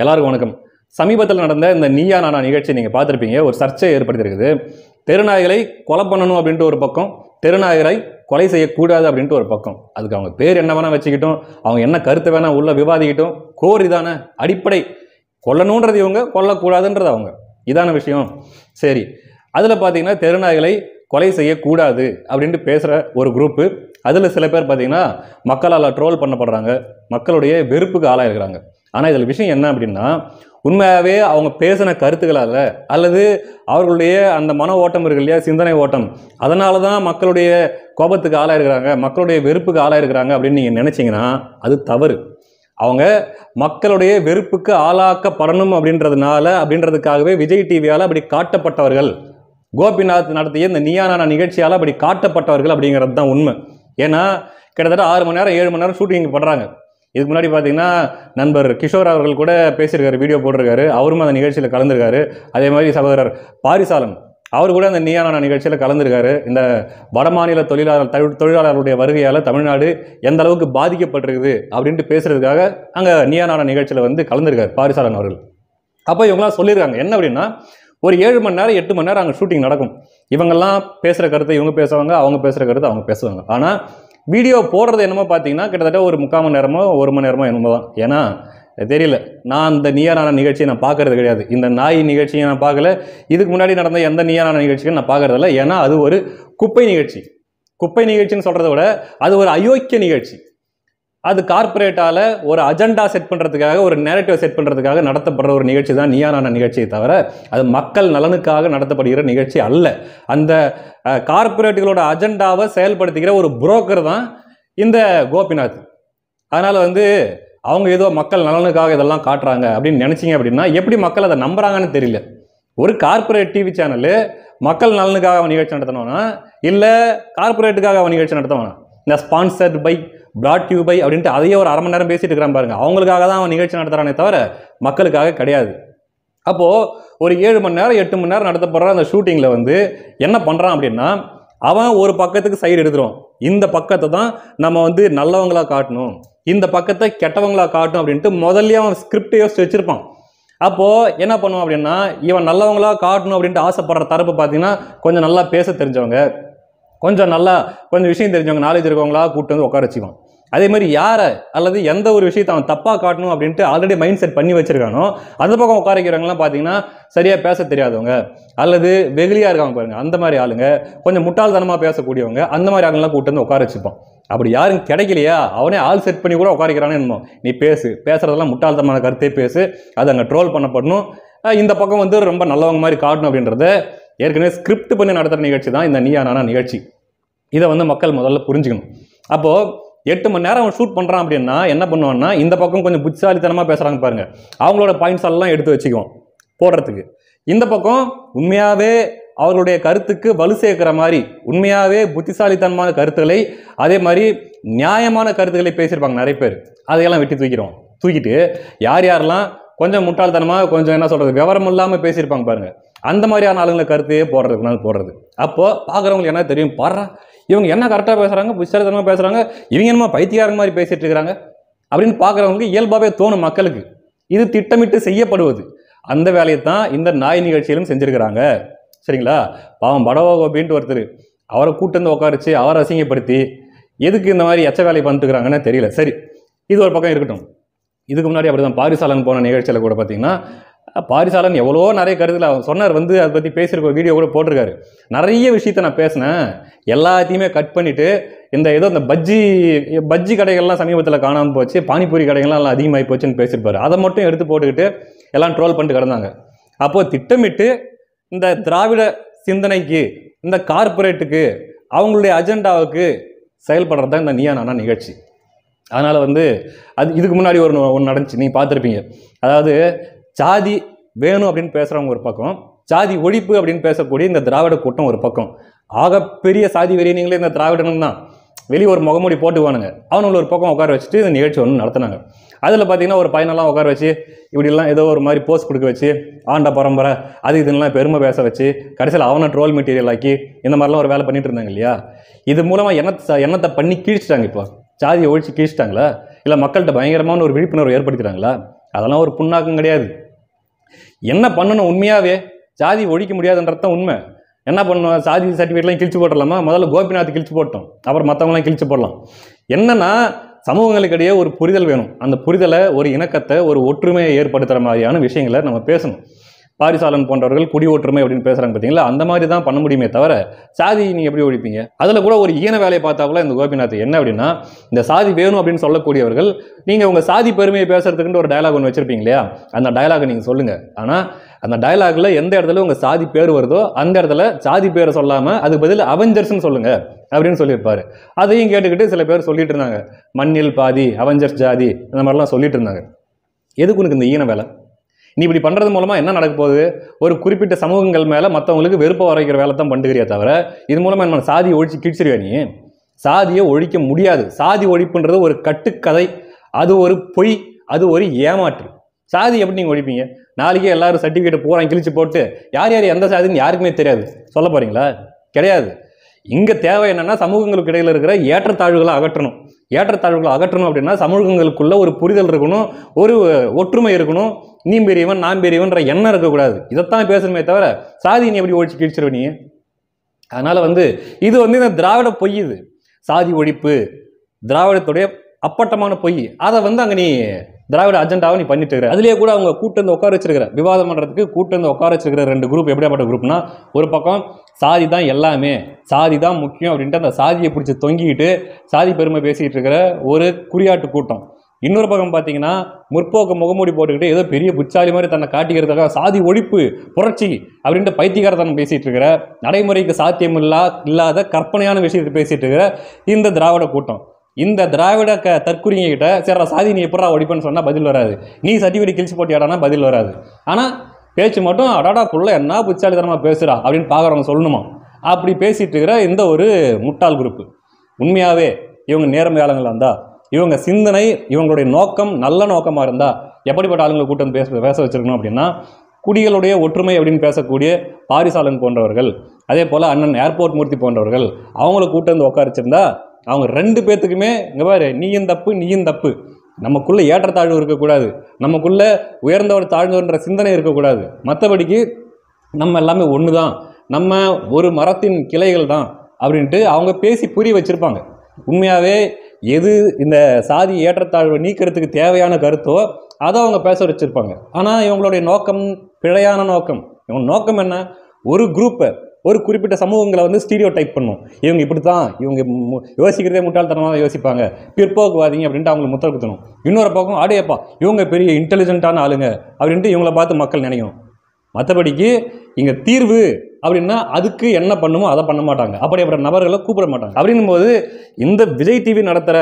எல்லாருக்கும் வணக்கம். சமீபத்தில் நடந்த இந்த நீயா நானா நிகழ்ச்சி நீங்கள் பார்த்துருப்பீங்க. ஒரு சர்ச்சை ஏற்படுத்தியிருக்குது. தெருநாய்களை கொலை பண்ணணும் அப்படின்ட்டு ஒரு பக்கம், தெருநாய்களை கொலை செய்யக்கூடாது அப்படின்ட்டு ஒரு பக்கம். அதுக்கு அவங்க பேர் என்ன வேணால் வச்சுக்கிட்டோம், அவங்க என்ன கருத்து வேணால் உள்ள விவாதிக்கிட்டோம். கோர் இதான அடிப்படை, கொல்லணுன்றது இவங்க, கொல்லக்கூடாதுன்றது அவங்க. இதான விஷயம். சரி, அதில் பார்த்தீங்கன்னா தெருநாய்களை கொலை செய்யக்கூடாது அப்படின்ட்டு பேசுகிற ஒரு குரூப்பு. அதில் சில பேர் பார்த்தீங்கன்னா மக்களால் ட்ரோல் பண்ணப்படுறாங்க, மக்களுடைய வெறுப்புக்கு ஆளாயிருக்கிறாங்க. ஆனால் இதில் விஷயம் என்ன அப்படின்னா, உண்மையாகவே அவங்க பேசின கருத்துக்களால் அல்லது அவர்களுடைய அந்த மன ஓட்டம் இருக்கு இல்லையா, சிந்தனை ஓட்டம், அதனால தான் மக்களுடைய கோபத்துக்கு ஆளாயிருக்கிறாங்க, மக்களுடைய வெறுப்புக்கு ஆளாயிருக்கிறாங்க அப்படின்னு நீங்கள் நினச்சிங்கன்னா அது தவறு. அவங்க மக்களுடைய வெறுப்புக்கு ஆளாக்கப்படணும் அப்படின்றதுக்காகவே விஜய் டிவியால் அப்படி காட்டப்பட்டவர்கள், கோபிநாத் நடத்திய இந்த நீயா நானா நிகழ்ச்சியால் அப்படி காட்டப்பட்டவர்கள் அப்படிங்கிறது தான் உண்மை. ஏன்னா கிட்டத்தட்ட 6 மணி நேரம் 7 மணி நேரம் ஷூட்டிங் பண்ணுறாங்க. இதுக்கு முன்னாடி பார்த்தீங்கன்னா நண்பர் கிஷோர் அவர்கள் கூட பேசியிருக்காரு, வீடியோ போட்டிருக்காரு, அவரும் அந்த நிகழ்ச்சியில் கலந்துருக்காரு. அதே மாதிரி சகோதரர் பாரிசாலன் அவர் கூட அந்த நீயா நானா நிகழ்ச்சியில் கலந்துருக்காரு. இந்த வடமாநில தொழிலாளர்களுடைய வருகையால் தமிழ்நாடு எந்த அளவுக்கு பாதிக்கப்பட்டிருக்குது அப்படின்ட்டு பேசுறதுக்காக அங்கே நீயா நானா நிகழ்ச்சியில் வந்து கலந்துருக்காரு பாரிசாலன் அவர்கள். அப்போ இவங்களாம் சொல்லியிருக்காங்க என்ன அப்படின்னா, ஒரு 7 மணி நேரம் 8 மணி நேரம் அங்கே ஷூட்டிங் நடக்கும். இவங்கெல்லாம் பேசுகிற கருத்தை இவங்க பேசுவாங்க, அவங்க பேசுகிற கருத்தை அவங்க பேசுவாங்க. ஆனால் வீடியோ போடுறது என்னமோ பார்த்தீங்கன்னா கிட்டத்தட்ட ஒரு 3/4 மணி நேரமோ 1 மணி நேரமோ என்னமோ தான். ஏன்னா தெரியல, நான் இந்த நீயா நானா நிகழ்ச்சியை நான் பார்க்கறது கிடையாது, இந்த நாய் நிகழ்ச்சியை நான் பார்க்கல, இதுக்கு முன்னாடி நடந்த எந்த நீயா நானா நிகழ்ச்சியும் நான் பார்க்கறதில்ல. ஏன்னா அது ஒரு குப்பை நிகழ்ச்சி. குப்பை நிகழ்ச்சின்னு சொல்கிறத விட அது ஒரு அயோக்கிய நிகழ்ச்சி. அது கார்பரேட்டால் ஒரு அஜெண்டா செட் பண்ணுறதுக்காக, ஒரு நேரட்டிவ் செட் பண்ணுறதுக்காக நடத்தப்படுற ஒரு நிகழ்ச்சி தான் நீயா நானா நிகழ்ச்சியை தவிர அது மக்கள் நலனுக்காக நடத்தப்படுகிற நிகழ்ச்சி அல்ல. அந்த கார்பரேட்டுகளோட அஜெண்டாவை செயல்படுத்திக்கிற ஒரு புரோக்கர் தான் இந்த கோபிநாத். அதனால் வந்து அவங்க ஏதோ மக்கள் நலனுக்காக இதெல்லாம் காட்டுறாங்க அப்படின்னு நினச்சிங்க அப்படின்னா எப்படி மக்கள் அதை நம்புறாங்கன்னு தெரியல. ஒரு கார்பரேட் டிவி சேனலு மக்கள் நலனுக்காக அவன் நிகழ்ச்சி நடத்தணும்னா, இல்லை கார்பரேட்டுக்காக அவன் நிகழ்ச்சி நடத்தணும், இந்த sponsored by, brought you by அப்படின்ட்டு அதையே ஒரு 1/2 மணி நேரம் பேசிட்டு இருக்கிறான் பாருங்க. அவங்களுக்காக தான் அவன் நிகழ்ச்சி நடத்துறானே தவிர மக்களுக்காக கிடையாது. அப்போது ஒரு 7 மணி நேரம் 8 மணி நேரம் நடத்தப்படுற அந்த ஷூட்டிங்கில் வந்து என்ன பண்ணுறான் அப்படின்னா, அவன் ஒரு பக்கத்துக்கு சைடு எடுத்துருவான். இந்த பக்கத்தை தான் நம்ம வந்து நல்லவங்களா காட்டணும், இந்த பக்கத்தை கெட்டவங்களா காட்டணும் அப்படின்ட்டு முதல்ல அவன் ஸ்கிரிப்டை யோசிச்சு வச்சிருப்பான். அப்போது என்ன பண்ணுவான் அப்படின்னா, இவன் நல்லவங்களா காட்டணும் அப்படின்ட்டு ஆசைப்படுற தரப்பு பார்த்தீங்கன்னா கொஞ்சம் நல்லா பேச தெரிஞ்சவங்க, கொஞ்சம் விஷயம் தெரிஞ்சவங்க, நாலேஜ் இருக்கவங்களா கூப்பிட்டு வந்து உட்கார வச்சுக்குவான். அதே மாதிரி யாரை அல்லது எந்த ஒரு விஷயத்தை அவன் தப்பாக காட்டணும் அப்படின்ட்டு ஆல்ரெடி மைண்ட் செட் பண்ணி வச்சிருக்கானோ அந்த பக்கம் உட்கார வைக்கிறவங்கலாம் பார்த்தீங்கன்னா சரியாக பேச தெரியாதவங்க அல்லது வெகுளியாக இருக்காங்க பாருங்க, அந்த மாதிரி ஆளுங்க, கொஞ்சம் முட்டாள்தனமாக பேசக்கூடியவங்க, அந்த மாதிரி ஆளுங்கெல்லாம் கூப்பிட்டு வந்து உட்கார வச்சுப்பான். அப்படி யாரும் கிடைக்கலையா அவனே ஆள் செட் பண்ணி கூட உட்காரிக்கிறானே என்னமோ, நீ பேசுறதெல்லாம் முட்டாள்தனமான கருத்தே பேசு, அது அங்கே ட்ரோல் பண்ணப்படணும், இந்த பக்கம் வந்து ரொம்ப நல்லவங்க மாதிரி காட்டணும் அப்படின்றத ஏற்கனவே ஸ்கிரிப்ட் பண்ணி நடத்துகிற நிகழ்ச்சி தான் இந்த நீயா நானா நிகழ்ச்சி. இதை வந்து மக்கள் முதல்ல புரிஞ்சுக்கணும். அப்போது 8 மணி நேரம் அவன் ஷூட் பண்ணுறான் அப்படின்னா என்ன பண்ணுவான்னா, இந்த பக்கம் கொஞ்சம் புத்திசாலித்தனமாக பேசுகிறாங்க பாருங்க, அவங்களோட பாயிண்ட்ஸ் எல்லாம் எடுத்து வச்சுக்குவோம் போடுறதுக்கு. இந்த பக்கம் உண்மையாகவே அவர்களுடைய கருத்துக்கு வலு சேர்க்கிற மாதிரி உண்மையாகவே புத்திசாலித்தனமான கருத்துக்களை, அதே மாதிரி நியாயமான கருத்துக்களை பேசியிருப்பாங்க நிறைய பேர், அதையெல்லாம் வெட்டி தூக்கிட்டு யாரெல்லாம் கொஞ்சம் முட்டாள்தனமாக கொஞ்சம் என்ன சொல்கிறது விவரம் இல்லாமல் பேசியிருப்பாங்க பாருங்க, அந்த மாதிரியான ஆளுங்களை கருத்தையே போடுறது. அப்போது பார்க்குறவங்களுக்கு என்ன தெரியும், பாடுறா இவங்க என்ன கரெக்டாக பேசுகிறாங்க, புத்திசாலித்தனமாக பேசுகிறாங்க, இவங்க என்னமோ பைத்தியக்காரங்க மாதிரி பேசிகிட்டு இருக்கிறாங்க அப்படின்னு பார்க்குறவங்களுக்கு இயல்பாகவே தோணும் மக்களுக்கு. இது திட்டமிட்டு செய்யப்படுவது. அந்த வேலையை தான் இந்த நாய் நிகழ்ச்சியிலும் செஞ்சுருக்கிறாங்க. சரிங்களா? பாவம் படவோ அப்படின்ட்டு ஒருத்தர், அவரை கூட்டு வந்து உட்காரிச்சு அவரை அசிங்கப்படுத்தி எதுக்கு இந்த மாதிரி எச்ச வேலையை பண்ணிட்டுருக்குறாங்கன்னு தெரியல. சரி, இது ஒரு பக்கம் இருக்கட்டும். இதுக்கு முன்னாடி அப்படி தான் பாரிசாலன் போன நிகழ்ச்சியில் கூட பார்த்தீங்கன்னா, பாரிசாலன் எவ்வளோ நிறைய கருத்தில் அவர் சொன்னார், வந்து அதை பற்றி பேசியிருக்க வீடியோ கூட போட்டிருக்காரு. நிறைய விஷயத்தை நான் பேசினேன், எல்லாத்தையுமே கட் பண்ணிவிட்டு இந்த ஏதோ இந்த பஜ்ஜி கடைகள்லாம் சமீபத்தில் காணாமல் போச்சு, பானிபூரி கடைகள்லாம் எல்லாம் அதிகமாகி போச்சுன்னு பேசியிருப்பார். அதை மட்டும் எடுத்து போட்டுக்கிட்டு எல்லாம் ட்ரோல் பண்ணிட்டு கிடந்தாங்க. அப்போது திட்டமிட்டு இந்த திராவிட சிந்தனைக்கு, இந்த கார்பரேட்டுக்கு, அவங்களுடைய அஜெண்டாவுக்கு செயல்படுறது தான் இந்த நீயா நானா நிகழ்ச்சி. அதனால் வந்து அது இதுக்கு முன்னாடி ஒன்று நடந்துச்சு, நீங்கள் பார்த்துருப்பீங்க. அதாவது ஜாதி வேணும் அப்படின்னு பேசுகிறவங்க ஒரு பக்கம், ஜாதி ஒழிப்பு அப்படின்னு பேசக்கூடிய இந்த திராவிட கூட்டம் ஒரு பக்கம். ஆகப்பெரிய சாதி வெறியனீங்களே இந்த திராவிடனும் தான். வெளியே ஒரு முகமூடி போட்டுக்குவானுங்க, அவனுங்களை ஒரு பக்கம் உட்கார வச்சுட்டு இந்த நிகழ்ச்சி ஒன்று நடத்தினாங்க. அதில் பார்த்தீங்கன்னா ஒரு பையனெல்லாம் உட்கார வச்சு இப்படிலாம் ஏதோ ஒரு மாதிரி போஸ்ட் கொடுக்க வச்சு ஆண்ட பரம்பரை அது இதெல்லாம் பெருமை பேச வச்சு கடைசியில் அவனை ட்ரோல் மெட்டீரியல் ஆக்கி இந்த மாதிரிலாம் ஒரு வேலை பண்ணிட்டு இருந்தாங்க இல்லையா? இது மூலமாக என்னத்தை பண்ணி கீழ்ச்சிட்டாங்க. இப்போ ஜாதியை ஒழிச்சு கீழ்ச்சிட்டாங்களா, இல்லை மக்கள்கிட்ட பயங்கரமான ஒரு விழிப்புணர்வு ஏற்படுத்திட்டாங்களா? அதெல்லாம் ஒரு புண்ணாக்கம் கிடையாது. என்ன பண்ணணும் உண்மையாகவே ஜாதி ஒழிக்க முடியாதுன்றது தான் உண்மை. என்ன பண்ணணும், சாதி சர்டிஃபிகேட்லாம் கிழிச்சு போட்டுடலாமா? முதல்ல கோபிநாத் கிழிச்சு போட்டோம், அப்புறம் மற்றவங்களாம் கிழிச்சு போடலாம். என்னன்னா சமூகங்களுக்கிடையே ஒரு புரிதல் வேணும். அந்த புரிதலை, ஒரு இணக்கத்தை, ஒரு ஒற்றுமையை ஏற்படுத்துகிற மாதிரியான விஷயங்களை நம்ம பேசணும். பாரிசாலன் போன்றவர்கள் குடி ஒற்றுமை அப்படின்னு பேசுகிறாங்க பார்த்தீங்களா, அந்த மாதிரி தான் பண்ண முடியுமே தவிர சாதி நீங்கள் எப்படி ஒழிப்பீங்க? அதில் கூட ஒரு ஈன வேலையை பார்த்தாப்புல இந்த கோபிநாத் என்ன அப்படின்னா, இந்த சாதி வேணும் அப்படின்னு சொல்லக்கூடியவர்கள் நீங்கள் உங்கள் சாதி பெருமையை பேசுறதுக்குன்னு ஒரு டயலாக் ஒன்று வச்சுருப்பீங்க இல்லையா, அந்த டயலாகை நீங்கள் சொல்லுங்கள். ஆனால் அந்த டயலாகில் எந்த இடத்துல உங்கள் சாதி பேர் வருதோ அந்த இடத்துல சாதி பேரை சொல்லாமல் அதுக்கு பதில் அவெஞ்சர்ஸ்ன்னு சொல்லுங்கள் அப்படின்னு சொல்லியிருப்பாரு. அதையும் கேட்டுக்கிட்டு சில பேர் சொல்லிட்டு இருந்தாங்க, மண்ணில் பாதி அவெஞ்சர்ஸ் ஜாதி, இந்த மாதிரிலாம் சொல்லிட்டு இருந்தாங்க. எதுக்கு உனக்கு இந்த ஈன வேலை? நீ இப்படி பண்ணுறது மூலமாக என்ன நடக்க போகுது? ஒரு குறிப்பிட்ட சமூகங்கள் மேலே மற்றவங்களுக்கு வெறுப்பை வரைக்கிற வேலை தான் பண்ணுகிறியா தவிர இது மூலமாக என்ன சாதியை ஒழிச்சு கிழிச்சிருவியா? நீ சாதியை ஒழிக்க முடியாது. சாதி ஒழிப்புன்றது ஒரு கட்டுக்கதை, அது ஒரு பொய், அது ஒரு ஏமாற்று. சாதி எப்படி நீங்கள் ஒழிப்பீங்க? நாளைக்கே எல்லாரும் சர்டிஃபிகேட் பூரா கிழிச்சு போட்டு யார் யார் எந்த சாதின்னு யாருக்குமே தெரியாது சொல்ல போகிறீங்களா? கிடையாது. இங்கே தேவை என்னென்னா சமூகங்களுக்கு இடையில் இருக்கிற ஏற்றத்தாழ்வுகளை அகற்றணும். ஏற்றத்தாழ்வுகளை அகற்றணும் அப்படின்னா சமூகங்களுக்குள்ள ஒரு புரிதல் இருக்கணும், ஒரு ஒற்றுமை இருக்கணும். நீ பெரியவன் நான் பெரியவன்ற எண்ணம் இருக்கக்கூடாது. இதைத்தான் பேசணுமே தவிர சாதி நீ எப்படி ஒழிச்சு கிழிச்சிருவ நீ? அதனால இது இந்த திராவிட பொய். இது சாதி ஒழிப்பு திராவிடத்துடைய அப்பட்டமான பொய். அதை அங்கே நீ திராவிட அஜெண்டாவை நீ பண்ணிட்டு இருக்கிற. அதுலேயே கூட அவங்க கூட்டு வந்து உட்கார வச்சிருக்கிற விவாதம் பண்ணுறதுக்கு கூட்டு வந்து உட்கார வச்சிருக்கிற ரெண்டு குரூப் எப்படியாப்பட்ட குரூப்னா, ஒரு பக்கம் சாதி தான் எல்லாமே, சாதி தான் முக்கியம் அப்படின்ட்டு அந்த சாதியை பிடிச்சி தொங்கிக்கிட்டு சாதி பெருமை பேசிகிட்டு இருக்கிற ஒரு குறியாட்டு கூட்டம். இன்னொரு பக்கம் பார்த்தீங்கன்னா முற்போக்கு முகமூடி போட்டுக்கிட்டு ஏதோ பெரிய புச்சாலி மாதிரி தன்னை காட்டிக்கிறதுக்காக சாதி ஒழிப்பு புரட்சி அப்படின்ட்டு பைத்தியக்காரத்தனம் பேசிகிட்டு இருக்கிற, நடைமுறைக்கு சாத்தியம் இல்லாத கற்பனையான விஷயத்தை பேசிகிட்டு இருக்கிற இந்த திராவிட கூட்டம். இந்த திராவிட தற்குறிங்க கிட்ட சரி சாதி நீ எப்படா ஒழிப்புன்னு சொன்னால் பதில் வராது. நீ சர்டிஃபிகேட் கிழிச்சு போட்டியாடானா பதில் வராது. ஆனால் பேச்சு மட்டும் அடாடா புள்ள என்ன புச்சாலித்தனமாக பேசுகிறா அப்படின்னு பார்க்குறவங்க சொல்லணுமா? அப்படி பேசிகிட்டு இருக்கிற இந்த ஒரு முட்டாள் குரூப்பு. உண்மையாகவே இவங்க நேர்மை ஆளுங்களாக இருந்தால், இவங்க சிந்தனை, இவங்களுடைய நோக்கம் நல்ல நோக்கமாக இருந்தால் எப்படிப்பட்ட ஆளுங்களை கூட்டம் பேச வச்சிருக்கணும் அப்படின்னா, குடிகளுடைய ஒற்றுமை அப்படின்னு பேசக்கூடிய பாரிசாலன் போன்றவர்கள், அதே போல் அண்ணன் ஏர்போர்ட் மூர்த்தி போன்றவர்கள் அவங்கள கூட்டம் வந்து உட்காரிச்சிருந்தா அவங்க ரெண்டு பேர்த்துக்குமே இங்கே பாரு நீயும் தப்பு நீயும் தப்பு, நமக்குள்ளே ஏற்றத்தாழ்வு இருக்கக்கூடாது, நமக்குள்ளே உயர்ந்தவர் தாழ்ந்தவர்ன்ற சிந்தனை இருக்கக்கூடாது, மற்றபடிக்கு நம்ம எல்லாமே ஒன்று தான், நம்ம ஒரு மரத்தின் கிளைகள் தான் அப்படின்ட்டு அவங்க பேசி புரிய வச்சுருப்பாங்க. உண்மையாகவே எது இந்த சாதி ஏற்றத்தாழ்வை நீக்கிறதுக்கு தேவையான கருத்தோ அதை அவங்க பேச வச்சுருப்பாங்க. ஆனால் இவங்களுடைய நோக்கம் பிழையான நோக்கம். இவங்க நோக்கம் என்ன? ஒரு குரூப்பை, ஒரு குறிப்பிட்ட சமூகங்களை ஸ்டீரியோ டைப் பண்ணும். இவங்க இப்படி தான், இவங்க யோசிக்கிறதே முட்டாள்தனமாக யோசிப்பாங்க, பிற்போக்குவாதிங்க அப்படின்ட்டு அவங்களுக்கு முத்திரை குத்தணும். இன்னொரு பக்கம் ஆடையப்பா இவங்க பெரிய இன்டெலிஜென்ட்டான ஆளுங்க அப்படின்ட்டு இவங்கள பார்த்து மக்கள் நினைக்கணும். மற்றபடிக்கு இங்கே தீர்வு அப்படின்னா அதுக்கு என்ன பண்ணுமோ அதை பண்ண மாட்டாங்க, அப்படிப்பட்ட நபர்களை கூப்பிட மாட்டாங்க. அப்படின்னும் போது இந்த விஜய் டிவி நடத்துகிற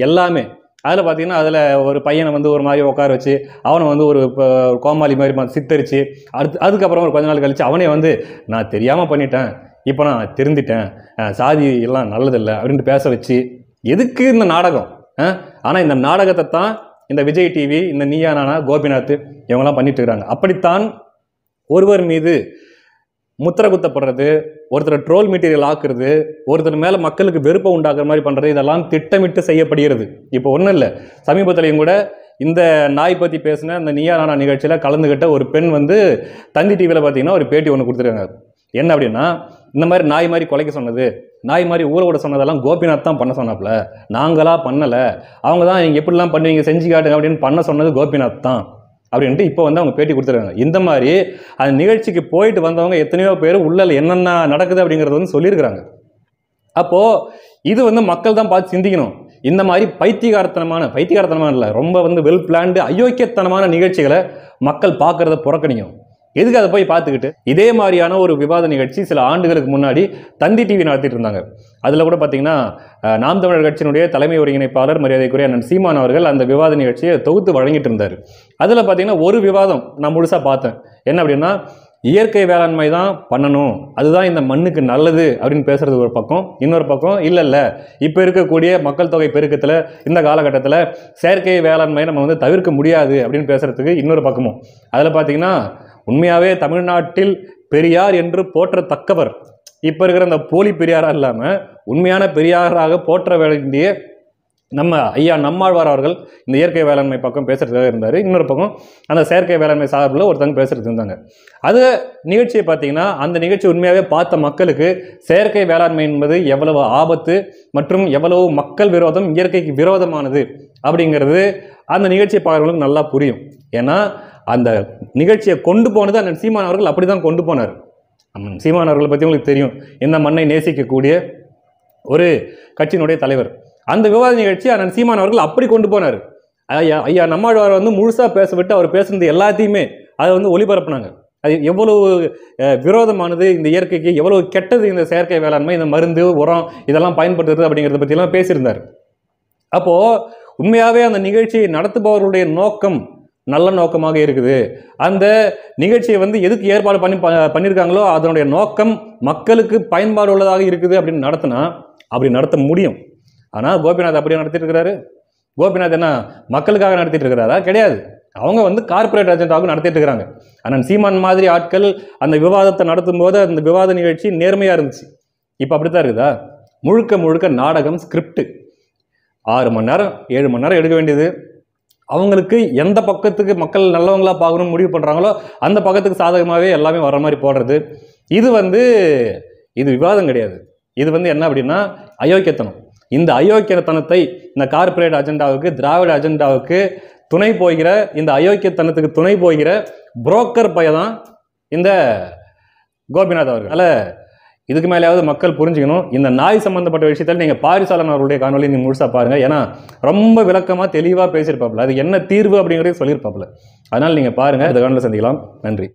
எல்லாமே அதில் பார்த்தீங்கன்னா அதில் ஒரு பையனை ஒரு மாதிரி உட்கார வச்சு அவனை ஒரு கோமாளி மாதிரி சித்தரித்து அதுக்கப்புறம் ஒரு கொஞ்ச நாள் கழித்து அவனே நான் தெரியாமல் பண்ணிட்டேன், இப்போ நான் திருந்திட்டேன், சாதி எல்லாம் நல்லதில்லை அப்படின்ட்டு பேச வச்சு எதுக்கு இந்த நாடகம்? ஆனால் இந்த நாடகத்தை தான் இந்த விஜய் டிவி, இந்த நீயா நானா, கோபிநாத் இவங்கெல்லாம் பண்ணிட்டு இருக்கிறாங்க. அப்படித்தான் ஒருவர் மீது முத்திரை குத்தப்படுறது, ஒருத்தர் ட்ரோல் மெட்டீரியல் ஆக்குறது, ஒருத்தர் மேலே மக்களுக்கு வெறுப்பை உண்டாக்குற மாதிரி பண்ணுறது, இதெல்லாம் திட்டமிட்டு செய்யப்படுகிறது. இப்போ ஒன்றும் இல்லை, சமீபத்திலையும் கூட இந்த நாய் பற்றி பேசின இந்த நீயா நானா நிகழ்ச்சியில் கலந்துக்கிட்ட ஒரு பெண் தந்தி டிவியில் பார்த்தீங்கன்னா ஒரு பேட்டி ஒன்று கொடுத்துருக்காங்க. என்ன அப்படின்னா, இந்த மாதிரி நாய் மாதிரி குலைக்க சொன்னது, நாய் மாதிரி ஊற விட சொன்னதெல்லாம் கோபிநாத் தான் பண்ண சொன்னாப்புல, நாங்களாக பண்ணலை, அவங்க தான் நீங்கள் எப்படிலாம் பண்ணுவீங்க செஞ்சு காட்டுங்க அப்படின்னு பண்ண சொன்னது கோபிநாத் தான் அப்படின்ட்டு இப்போ அவங்க பேட்டி கொடுத்துருக்காங்க. இந்த மாதிரி அந்த நிகழ்ச்சிக்கு போயிட்டு வந்தவங்க எத்தனையோ பேர் உள்ள என்னென்ன நடக்குது அப்படிங்கிறத சொல்லியிருக்கிறாங்க. அப்போது இது மக்கள் தான் பார்த்து சிந்திக்கணும். இந்த மாதிரி பைத்தியகாரத்தனமான இல்லை, ரொம்ப வெல் பிளான்டு அயோக்கியத்தனமான நிகழ்ச்சிகளை மக்கள் பார்க்குறத புறக்கணிக்கணும். எதுக்கு அதை போய் பார்த்துக்கிட்டு இதே மாதிரியான ஒரு விவாத நிகழ்ச்சி சில ஆண்டுகளுக்கு முன்னாடி தந்தி டிவி நடத்திட்டு இருந்தாங்க. அதில் கூட பார்த்தீங்கன்னா நாம் தமிழர் கட்சியினுடைய தலைமை ஒருங்கிணைப்பாளர் மரியாதைக்குரிய அண்ணன் சீமான் அவர்கள் அந்த விவாத நிகழ்ச்சியை தொகுத்து வழங்கிட்டு இருந்தார். அதில் பார்த்தீங்கன்னா ஒரு விவாதம் நான் முழுசாக பார்த்தேன். என்ன அப்படின்னா, இயற்கை வேளாண்மை தான் பண்ணணும், அதுதான் இந்த மண்ணுக்கு நல்லது அப்படின்னு பேசுறது ஒரு பக்கம். இன்னொரு பக்கம் இல்லை இப்போ இருக்கக்கூடிய மக்கள் தொகை பெருக்கத்தில் இந்த காலகட்டத்தில் செயற்கை வேளாண்மையை நம்ம தவிர்க்க முடியாது அப்படின்னு பேசுறதுக்கு இன்னொரு பக்கமும். அதில் பார்த்தீங்கன்னா உண்மையாகவே தமிழ்நாட்டில் பெரியார் என்று போற்றத்தக்கவர் இப்போ இருக்கிற அந்த போலி பெரியாராக இல்லாமல் உண்மையான பெரியாராக போற்ற வேண்டிய நம்ம ஐயா நம்மாழ்வார் அவர்கள் இந்த இயற்கை வேளாண்மை பக்கம் பேசுறதுக்காக இருந்தார். இன்னொரு பக்கம் அந்த செயற்கை வேளாண்மை சார்பில் ஒருத்தங்க பேசுறது இருந்தாங்க. அது நிகழ்ச்சியை பார்த்தீங்கன்னா அந்த நிகழ்ச்சி உண்மையாகவே பார்த்த மக்களுக்கு செயற்கை வேளாண்மை என்பது எவ்வளவு ஆபத்து மற்றும் எவ்வளவு மக்கள் விரோதம், இயற்கைக்கு விரோதமானது அப்படிங்கிறது அந்த நிகழ்ச்சியை பார்க்குறவங்களுக்கு நல்லா புரியும். ஏன்னா அந்த நிகழ்ச்சியை கொண்டு போனது அண்ணன் சீமான் அவர்கள் அப்படி தான் கொண்டு போனார். அண்ணன் சீமான் அவர்களை பற்றி உங்களுக்கு தெரியும், இந்த மண்ணை நேசிக்கக்கூடிய ஒரு கட்சியினுடைய தலைவர். அந்த விவாத நிகழ்ச்சி அண்ணன் சீமான் அவர்கள் அப்படி கொண்டு போனார். ஐயா நம்மாழ்வார் வந்து முழுசாக பேச விட்டு அவர் பேசுனது எல்லாத்தையுமே அதை வந்து ஒளிபரப்புனாங்க. அது எவ்வளவு விரோதமானது இந்த இயற்கைக்கு, எவ்வளவு கெட்டது இந்த செயற்கை வேளாண்மை, இந்த மருந்து உரம் இதெல்லாம் பயன்படுத்துறது அப்படிங்கிறத பற்றிலாம் பேசியிருந்தார். அப்போது உண்மையாகவே அந்த நிகழ்ச்சியை நடத்துபவர்களுடைய நோக்கம் நல்ல நோக்கமாக இருக்குது. அந்த நிகழ்ச்சியை வந்து எதுக்கு ஏற்பாடு பண்ணியிருக்காங்களோ அதனுடைய நோக்கம் மக்களுக்கு பயன்பாடு உள்ளதாக இருக்குது அப்படின்னு நடத்தினா அப்படி நடத்த முடியும். ஆனால் கோபிநாத் அப்படியே நடத்திட்டு இருக்கிறாரு. கோபிநாத் என்ன மக்களுக்காக நடத்திட்டு இருக்கிறாரா? கிடையாது. அவங்க வந்து கார்பரேட் ஏஜென்டாக நடத்திட்டு இருக்கிறாங்க. ஆனால் சீமான் மாதிரி ஆட்கள் அந்த விவாதத்தை நடத்தும் போது அந்த விவாத நிகழ்ச்சி நேர்மையாக இருந்துச்சு. இப்போ அப்படித்தான் இருக்குதா? முழுக்க முழுக்க நாடகம், ஸ்கிரிப்ட். 6 மணி நேரம் 7 மணி நேரம் எடுக்க வேண்டியது. அவங்களுக்கு எந்த பக்கத்துக்கு மக்கள் நல்லவங்களா பார்க்கணும்னு முடிவு பண்ணுறாங்களோ அந்த பக்கத்துக்கு சாதகமாகவே எல்லாமே வர மாதிரி போடுறது. இது விவாதம் கிடையாது. இது வந்து என்ன அப்படின்னா அயோக்கியத்தனம். இந்த அயோக்கியத்தனத்தை இந்த கார்பரேட் அஜெண்டாவுக்கு, திராவிட அஜெண்டாவுக்கு துணை போகிற, இந்த அயோக்கியத்தனத்துக்கு துணை போகிற புரோக்கர் பையன் தான் இந்த கோபிநாத் அவர்கள். அதனால் இதுக்கு மேலேயாவது மக்கள் புரிஞ்சுக்கணும். இந்த நாய் சம்பந்தப்பட்ட விஷயத்தில் நீங்கள் பாரிசாலன் அவர்களுடைய காணொலி நீங்கள் முழுசாக பாருங்கள். ஏன்னா ரொம்ப விளக்கமாக தெளிவாக பேசியிருப்பாப்புல, அது என்ன தீர்வு அப்படிங்கிறதையும் சொல்லியிருப்பாப்புல. அதனால் நீங்கள் பாருங்கள். இந்த காணொலியில் சந்திக்கலாம். நன்றி.